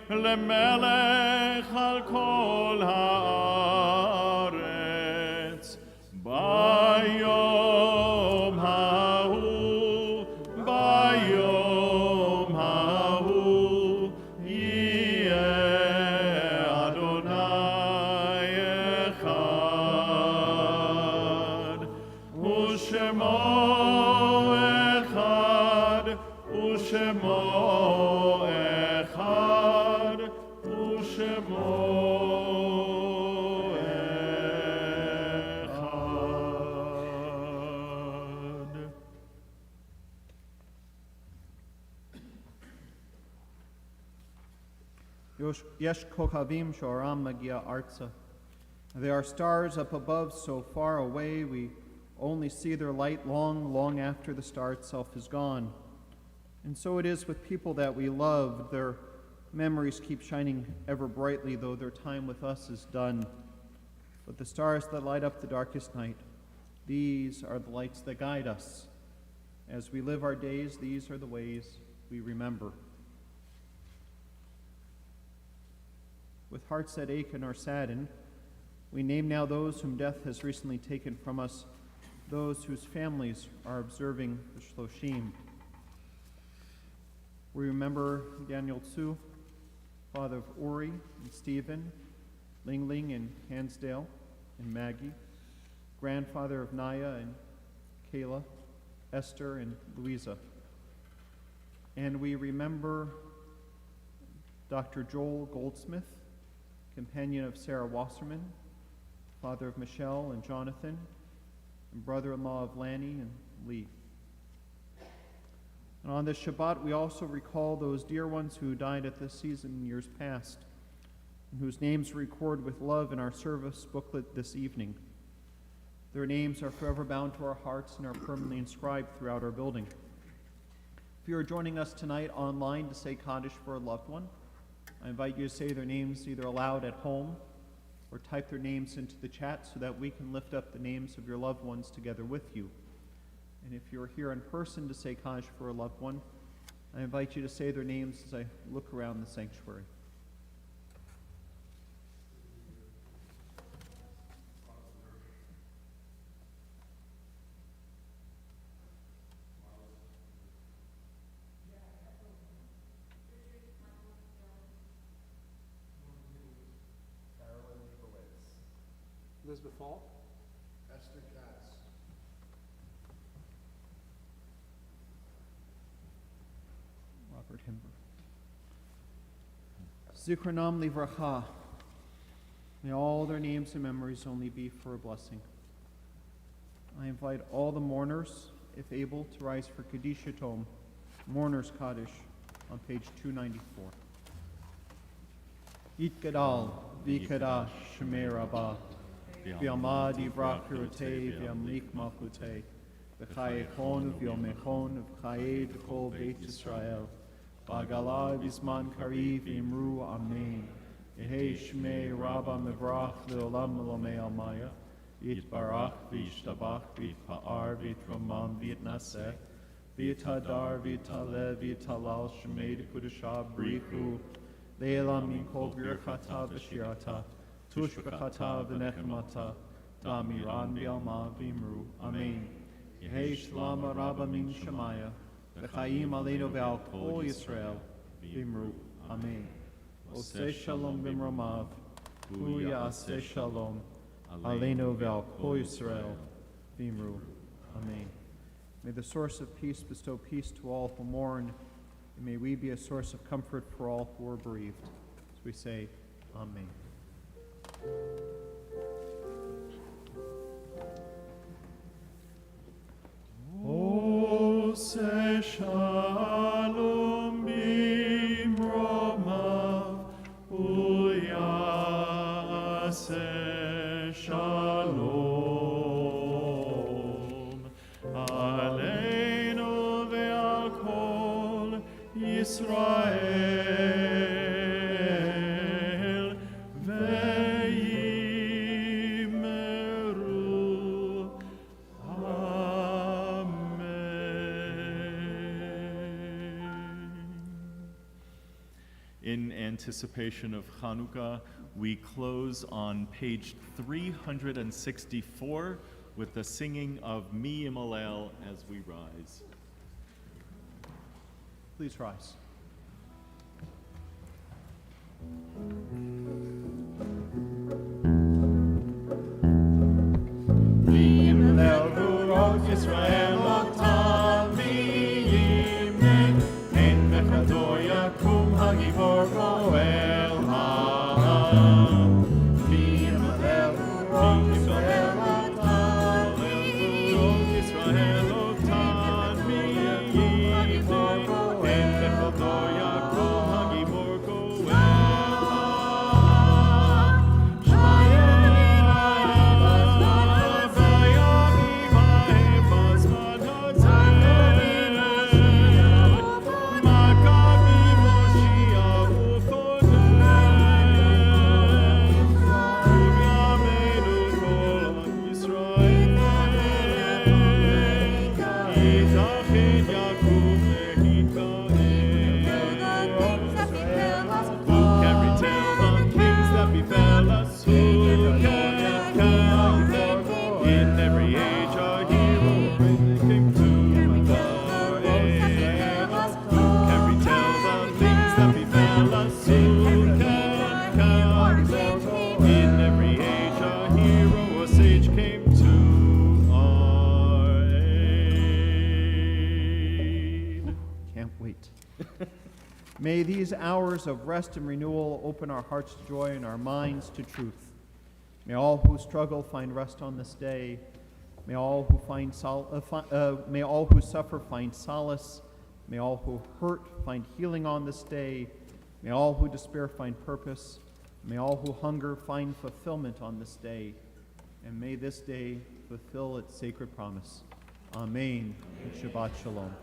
למלך על כל הארץ ביום ההוא יהיה אדוני אחד ושמו ושמו אחד Yesh kokavim shoram magia artsa. There are stars up above so far away, we only see their light long, long after the star itself is gone. And so it is with people that we love. Their memories keep shining ever brightly, though their time with us is done. But the stars that light up the darkest night, these are the lights that guide us. As we live our days, these are the ways we remember. With hearts that ache and are saddened, we name now those whom death has recently taken from us, those whose families are observing the Shloshim. We remember Daniel Tzu, father of Uri and Stephen, Ling Ling and Hansdale and Maggie, grandfather of Naya and Kayla, Esther and Louisa. And we remember Dr. Joel Goldsmith, companion of Sarah Wasserman, father of Michelle and Jonathan, and brother-in-law of Lanny and Lee. And on this Shabbat, we also recall those dear ones who died at this season in years past, and whose names we record with love in our service booklet this evening. Their names are forever bound to our hearts and are permanently inscribed throughout our building. If you are joining us tonight online to say Kaddish for a loved one, I invite you to say their names either aloud at home or type their names into the chat so that we can lift up the names of your loved ones together with you. And if you're here in person to say Kaddish for a loved one, I invite you to say their names as I look around the sanctuary. Elizabeth Falk. Esther Katz. Robert Himber. Zikranam livracha. May all their names and memories only be for a blessing. I invite all the mourners, if able, to rise for Kaddish Tom, Mourners Kaddish, on page 294. Yitgadal, Vikadash, Shemei Rabbah, V'yamad yivrach kirotei, v'yamlik malchutei, v'chayechon v'yomechon, v'chayed v'kol Beit Yisrael, v'agala v'zman kariv v'imru amen. Yehei Shmei Rabba mevrach le'olam melomei almaya, yitbarach v'yishtabach v'yitpa'ar v'yitromam v'yitnaseh, v'yitadar v'yitaleh v'yitalal Shmei d'kudashah brichu, le'elam min kol birchata v'shirata, tush b'chata v'nechmata, damiran v'yalma v'imru, amen. Yehei shlama rabba min shemaya, v'chayim aleinu v'al kol Yisrael, v'imru, amen. Oseh shalom b'mromav, hu ya'aseh shalom, aleinu v'al kol Yisrael, v'imru, amen. May the source of peace bestow peace to all who mourn, and may we be a source of comfort for all who are bereaved. As we say, amen. Oseh shalom b'mromav, uyaseh shalom, aleinu ve'al kol Yisrael, ve'yimeru, in anticipation of Chanukah, we close on page 364 with the singing of Mi Yimalel as we rise. Please rise. Mi Yimalel Rurot Yisrael Otam Mi Yimel En Mechado Yakum Hagibor Poel Ha'am Mi Yimalel Rurot Yisrael Otam Mi Yisrael Otam Mi Yimel En Mechado Yakum Hagibor Poel May these hours of rest and renewal open our hearts to joy and our minds to truth. May all who struggle find rest on this day. May all who may all who suffer find solace. May all who hurt find healing on this day. May all who despair find purpose. May all who hunger find fulfillment on this day. And may this day fulfill its sacred promise. Amen. Shabbat Shalom.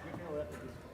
We're going to let this